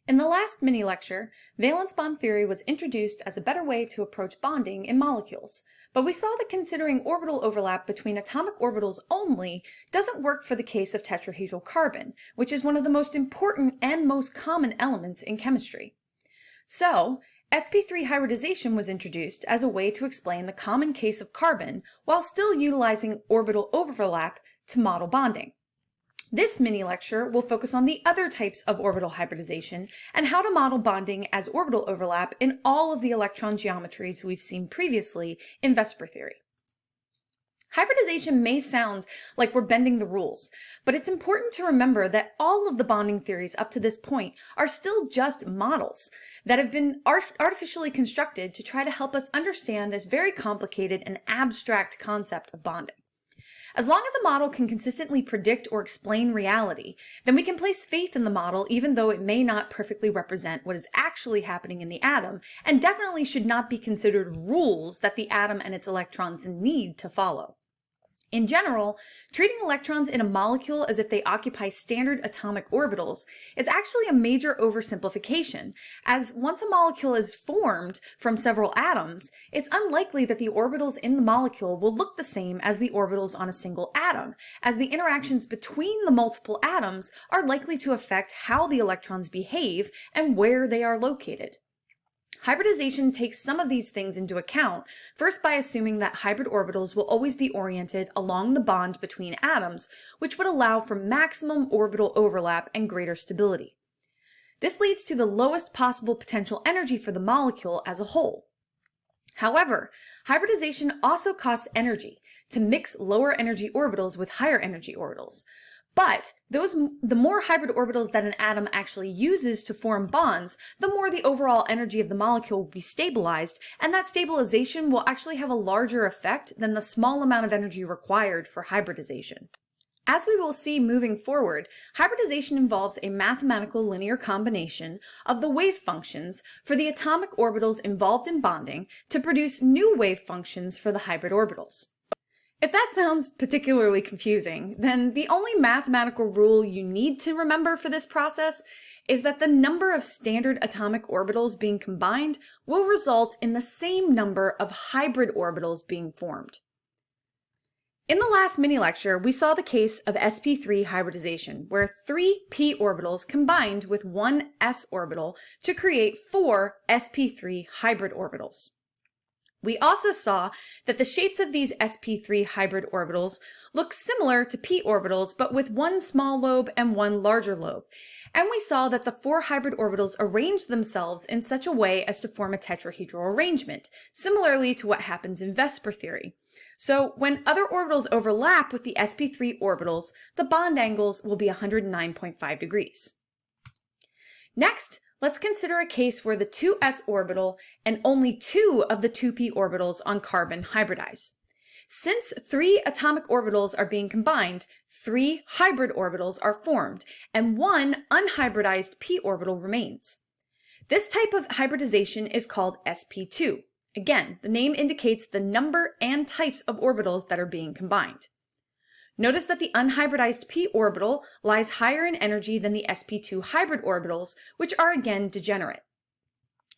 In the last mini-lecture, valence bond theory was introduced as a better way to approach bonding in molecules, but we saw that considering orbital overlap between atomic orbitals only doesn't work for the case of tetrahedral carbon, which is one of the most important and most common elements in chemistry. So, sp3 hybridization was introduced as a way to explain the common case of carbon while still utilizing orbital overlap to model bonding. This mini-lecture will focus on the other types of orbital hybridization and how to model bonding as orbital overlap in all of the electron geometries we've seen previously in VSEPR theory. Hybridization may sound like we're bending the rules, but it's important to remember that all of the bonding theories up to this point are still just models that have been artificially constructed to try to help us understand this very complicated and abstract concept of bonding. As long as a model can consistently predict or explain reality, then we can place faith in the model even though it may not perfectly represent what is actually happening in the atom, and definitely should not be considered rules that the atom and its electrons need to follow. In general, treating electrons in a molecule as if they occupy standard atomic orbitals is actually a major oversimplification, as once a molecule is formed from several atoms, it's unlikely that the orbitals in the molecule will look the same as the orbitals on a single atom, as the interactions between the multiple atoms are likely to affect how the electrons behave and where they are located. Hybridization takes some of these things into account, first by assuming that hybrid orbitals will always be oriented along the bond between atoms, which would allow for maximum orbital overlap and greater stability. This leads to the lowest possible potential energy for the molecule as a whole. However, hybridization also costs energy to mix lower energy orbitals with higher energy orbitals. But the more hybrid orbitals that an atom actually uses to form bonds, the more the overall energy of the molecule will be stabilized, and that stabilization will actually have a larger effect than the small amount of energy required for hybridization. As we will see moving forward, hybridization involves a mathematical linear combination of the wave functions for the atomic orbitals involved in bonding to produce new wave functions for the hybrid orbitals. If that sounds particularly confusing, then the only mathematical rule you need to remember for this process is that the number of standard atomic orbitals being combined will result in the same number of hybrid orbitals being formed. In the last mini-lecture, we saw the case of sp3 hybridization, where 3 p orbitals combined with 1 s orbital to create 4 sp3 hybrid orbitals. We also saw that the shapes of these sp3 hybrid orbitals look similar to p orbitals, but with 1 small lobe and 1 larger lobe. And we saw that the 4 hybrid orbitals arrange themselves in such a way as to form a tetrahedral arrangement, similarly to what happens in VSEPR theory. So when other orbitals overlap with the sp3 orbitals, the bond angles will be 109.5 degrees. Next, let's consider a case where the 2s orbital and only 2 of the 2p orbitals on carbon hybridize. Since 3 atomic orbitals are being combined, 3 hybrid orbitals are formed, and 1 unhybridized p orbital remains. This type of hybridization is called sp2. Again, the name indicates the number and types of orbitals that are being combined. Notice that the unhybridized p orbital lies higher in energy than the sp2 hybrid orbitals, which are again degenerate.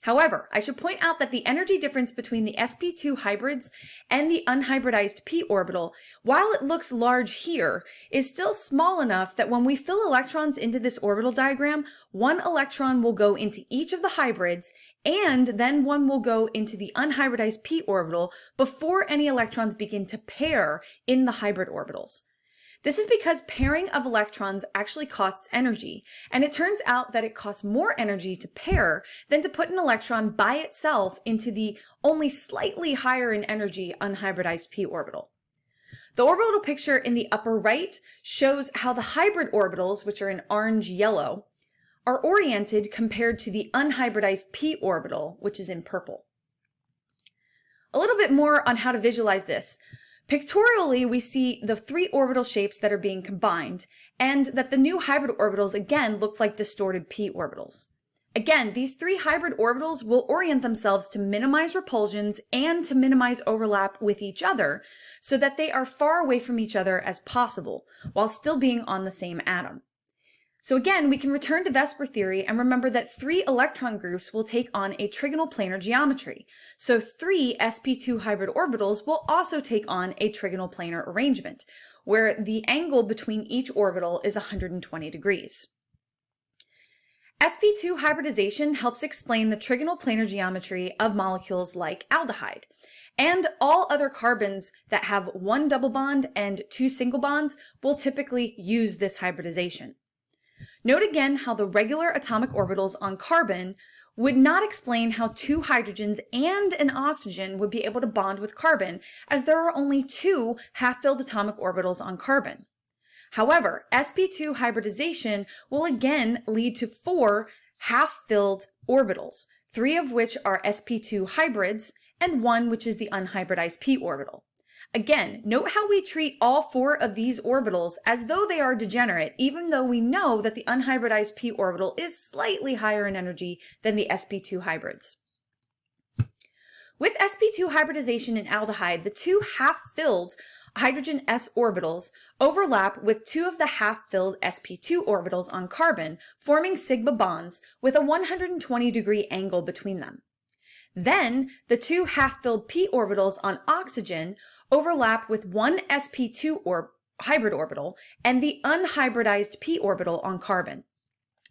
However, I should point out that the energy difference between the sp2 hybrids and the unhybridized p orbital, while it looks large here, is still small enough that when we fill electrons into this orbital diagram, 1 electron will go into each of the hybrids, and then 1 will go into the unhybridized p orbital before any electrons begin to pair in the hybrid orbitals. This is because pairing of electrons actually costs energy, and it turns out that it costs more energy to pair than to put an electron by itself into the only slightly higher in energy unhybridized p orbital. The orbital picture in the upper right shows how the hybrid orbitals, which are in orange-yellow, are oriented compared to the unhybridized p orbital, which is in purple. A little bit more on how to visualize this. Pictorially, we see the 3 orbital shapes that are being combined, and that the new hybrid orbitals again look like distorted p orbitals. Again, these 3 hybrid orbitals will orient themselves to minimize repulsions and to minimize overlap with each other, so that they are far away from each other as possible, while still being on the same atom. So again, we can return to Vesper theory and remember that 3 electron groups will take on a trigonal planar geometry. So 3 sp2 hybrid orbitals will also take on a trigonal planar arrangement, where the angle between each orbital is 120 degrees. sp2 hybridization helps explain the trigonal planar geometry of molecules like aldehyde. And all other carbons that have 1 double bond and 2 single bonds will typically use this hybridization. Note again how the regular atomic orbitals on carbon would not explain how 2 hydrogens and an oxygen would be able to bond with carbon, as there are only 2 half-filled atomic orbitals on carbon. However, sp2 hybridization will again lead to 4 half-filled orbitals, 3 of which are sp2 hybrids and 1 which is the unhybridized p orbital. Again, note how we treat all 4 of these orbitals as though they are degenerate, even though we know that the unhybridized p orbital is slightly higher in energy than the sp2 hybrids. With sp2 hybridization in aldehyde, the 2 half-filled hydrogen s orbitals overlap with 2 of the half-filled sp2 orbitals on carbon, forming sigma bonds with a 120-degree angle between them. Then, the 2 half-filled p orbitals on oxygen overlap with 1 sp2 hybrid orbital and the unhybridized p orbital on carbon.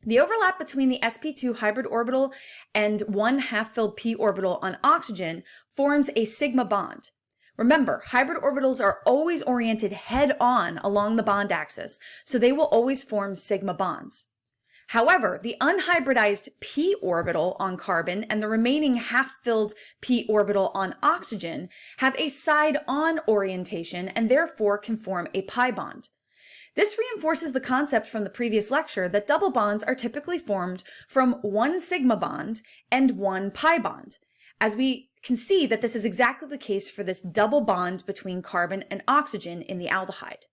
The overlap between the sp2 hybrid orbital and 1 half-filled p orbital on oxygen forms a sigma bond. Remember, hybrid orbitals are always oriented head-on along the bond axis, so they will always form sigma bonds. However, the unhybridized p orbital on carbon and the remaining half-filled p orbital on oxygen have a side-on orientation and therefore can form a pi bond. This reinforces the concept from the previous lecture that double bonds are typically formed from 1 sigma bond and 1 pi bond, as we can see that this is exactly the case for this double bond between carbon and oxygen in the aldehyde.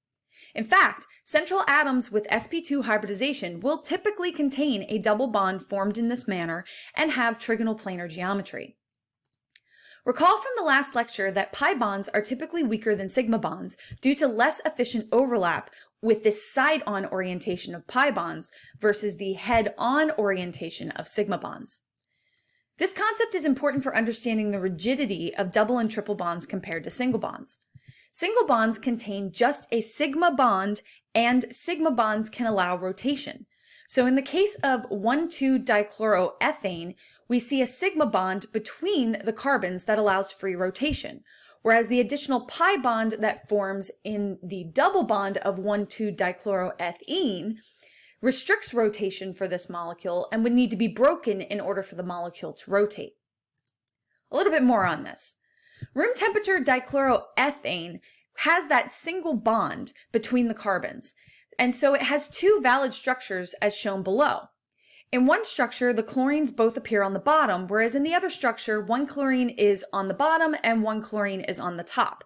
In fact, central atoms with sp2 hybridization will typically contain a double bond formed in this manner and have trigonal planar geometry. Recall from the last lecture that pi bonds are typically weaker than sigma bonds due to less efficient overlap with this side-on orientation of pi bonds versus the head-on orientation of sigma bonds. This concept is important for understanding the rigidity of double and triple bonds compared to single bonds. Single bonds contain just a sigma bond, and sigma bonds can allow rotation. So in the case of 1,2-dichloroethane, we see a sigma bond between the carbons that allows free rotation, whereas the additional pi bond that forms in the double bond of 1,2-dichloroethene restricts rotation for this molecule and would need to be broken in order for the molecule to rotate. A little bit more on this. Room temperature dichloroethane has that single bond between the carbons, and so it has 2 valid structures as shown below. In one structure, the chlorines both appear on the bottom, whereas in the other structure, 1 chlorine is on the bottom and 1 chlorine is on the top.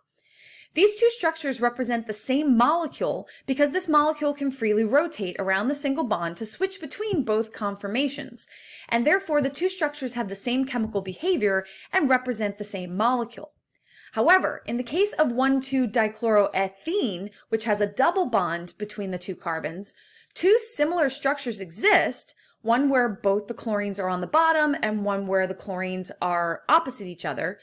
These 2 structures represent the same molecule because this molecule can freely rotate around the single bond to switch between both conformations, and therefore the 2 structures have the same chemical behavior and represent the same molecule. However, in the case of 1,2-dichloroethene, which has a double bond between the 2 carbons, 2 similar structures exist, one where both the chlorines are on the bottom and one where the chlorines are opposite each other.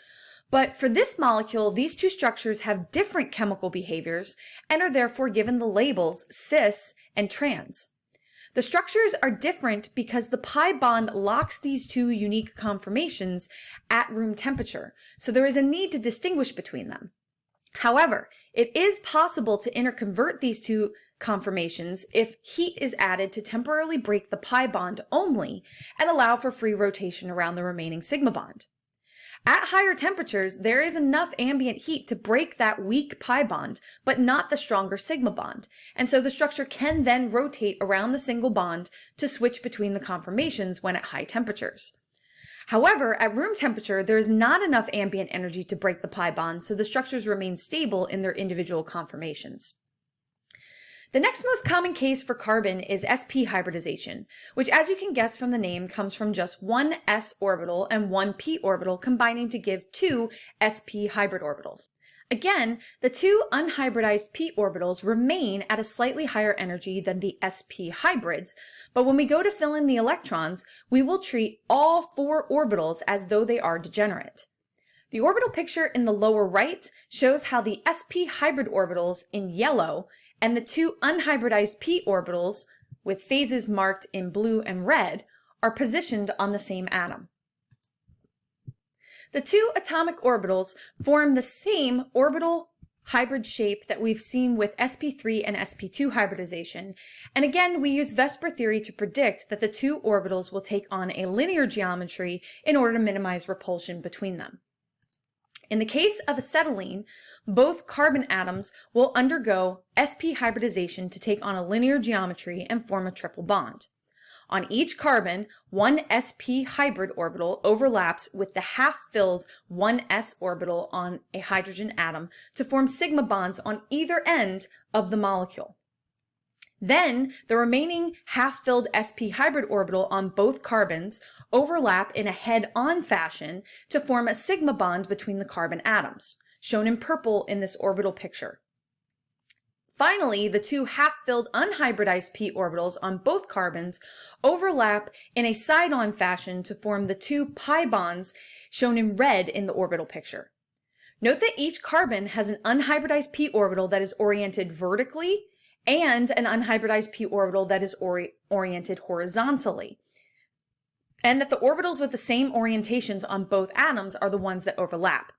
But for this molecule, these 2 structures have different chemical behaviors and are therefore given the labels cis and trans. The structures are different because the pi bond locks these 2 unique conformations at room temperature, so there is a need to distinguish between them. However, it is possible to interconvert these 2 conformations if heat is added to temporarily break the pi bond only and allow for free rotation around the remaining sigma bond. At higher temperatures, there is enough ambient heat to break that weak pi bond, but not the stronger sigma bond, and so the structure can then rotate around the single bond to switch between the conformations when at high temperatures. However, at room temperature, there is not enough ambient energy to break the pi bond, so the structures remain stable in their individual conformations. The next most common case for carbon is sp hybridization, which, as you can guess from the name, comes from just 1 s orbital and 1 p orbital combining to give 2 sp hybrid orbitals. Again, the two unhybridized p orbitals remain at a slightly higher energy than the sp hybrids, but when we go to fill in the electrons, we will treat all four orbitals as though they are degenerate. The orbital picture in the lower right shows how the sp hybrid orbitals in yellow and the two unhybridized p orbitals, with phases marked in blue and red, are positioned on the same atom. The two atomic orbitals form the same orbital hybrid shape that we've seen with sp3 and sp2 hybridization, and again we use VSEPR theory to predict that the two orbitals will take on a linear geometry in order to minimize repulsion between them. In the case of acetylene, both carbon atoms will undergo sp hybridization to take on a linear geometry and form a triple bond. On each carbon, one sp hybrid orbital overlaps with the half-filled 1s orbital on a hydrogen atom to form sigma bonds on either end of the molecule. Then, the remaining half-filled sp hybrid orbital on both carbons overlap in a head-on fashion to form a sigma bond between the carbon atoms, shown in purple in this orbital picture. Finally, the two half-filled unhybridized p orbitals on both carbons overlap in a side-on fashion to form the two pi bonds shown in red in the orbital picture. Note that each carbon has an unhybridized p orbital that is oriented vertically and an unhybridized p orbital that is oriented horizontally, and that the orbitals with the same orientations on both atoms are the ones that overlap.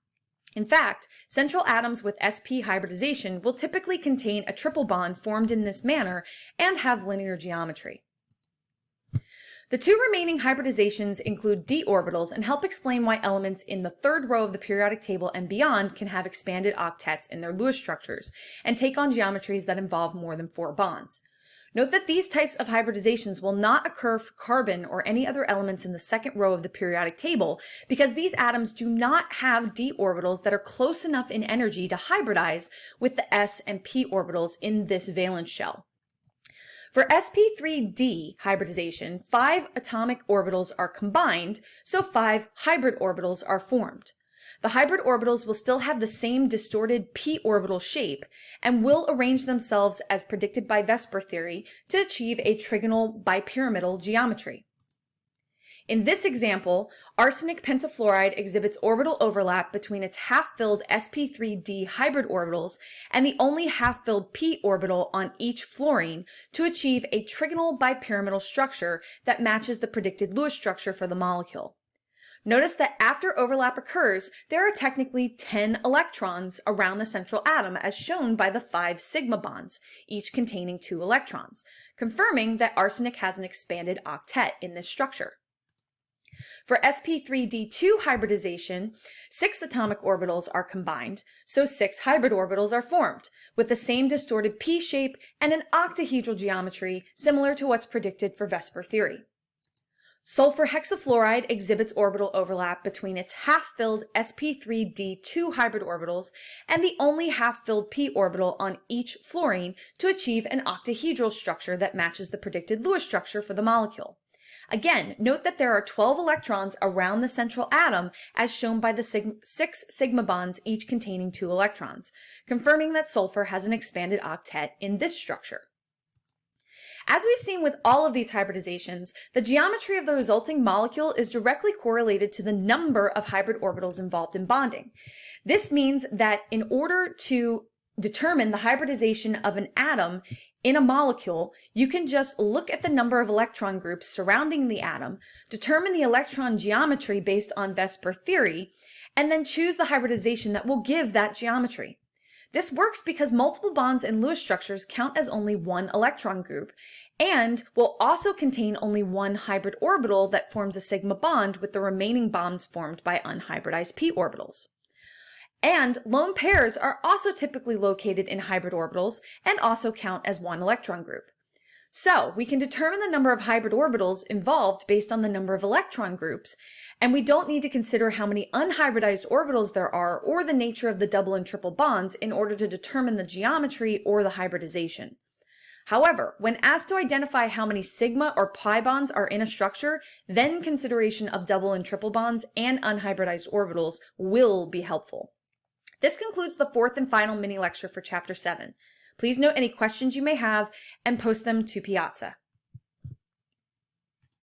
In fact, central atoms with sp hybridization will typically contain a triple bond formed in this manner and have linear geometry. The two remaining hybridizations include d orbitals and help explain why elements in the third row of the periodic table and beyond can have expanded octets in their Lewis structures and take on geometries that involve more than 4 bonds. Note that these types of hybridizations will not occur for carbon or any other elements in the second row of the periodic table because these atoms do not have d orbitals that are close enough in energy to hybridize with the s and p orbitals in this valence shell. For sp3d hybridization, 5 atomic orbitals are combined, so 5 hybrid orbitals are formed. The hybrid orbitals will still have the same distorted p orbital shape and will arrange themselves as predicted by VSEPR theory to achieve a trigonal bipyramidal geometry. In this example, arsenic pentafluoride exhibits orbital overlap between its half-filled sp3d hybrid orbitals and the only half-filled p orbital on each fluorine to achieve a trigonal bipyramidal structure that matches the predicted Lewis structure for the molecule. Notice that after overlap occurs, there are technically 10 electrons around the central atom as shown by the 5 sigma bonds, each containing 2 electrons, confirming that arsenic has an expanded octet in this structure. For sp3d2 hybridization, 6 atomic orbitals are combined, so 6 hybrid orbitals are formed, with the same distorted p shape and an octahedral geometry similar to what's predicted for VSEPR theory. Sulfur hexafluoride exhibits orbital overlap between its half-filled sp3d2 hybrid orbitals and the only half-filled p orbital on each fluorine to achieve an octahedral structure that matches the predicted Lewis structure for the molecule. Again, note that there are 12 electrons around the central atom as shown by the 6 sigma bonds each containing 2 electrons, confirming that sulfur has an expanded octet in this structure. As we've seen with all of these hybridizations, the geometry of the resulting molecule is directly correlated to the number of hybrid orbitals involved in bonding. This means that in order to determine the hybridization of an atom in a molecule, you can just look at the number of electron groups surrounding the atom, determine the electron geometry based on VSEPR theory, and then choose the hybridization that will give that geometry. This works because multiple bonds in Lewis structures count as only one electron group and will also contain only one hybrid orbital that forms a sigma bond with the remaining bonds formed by unhybridized p orbitals. And lone pairs are also typically located in hybrid orbitals and also count as one electron group. So we can determine the number of hybrid orbitals involved based on the number of electron groups, and we don't need to consider how many unhybridized orbitals there are or the nature of the double and triple bonds in order to determine the geometry or the hybridization. However, when asked to identify how many sigma or pi bonds are in a structure, then consideration of double and triple bonds and unhybridized orbitals will be helpful. This concludes the fourth and final mini lecture for Chapter 7. Please note any questions you may have and post them to Piazza.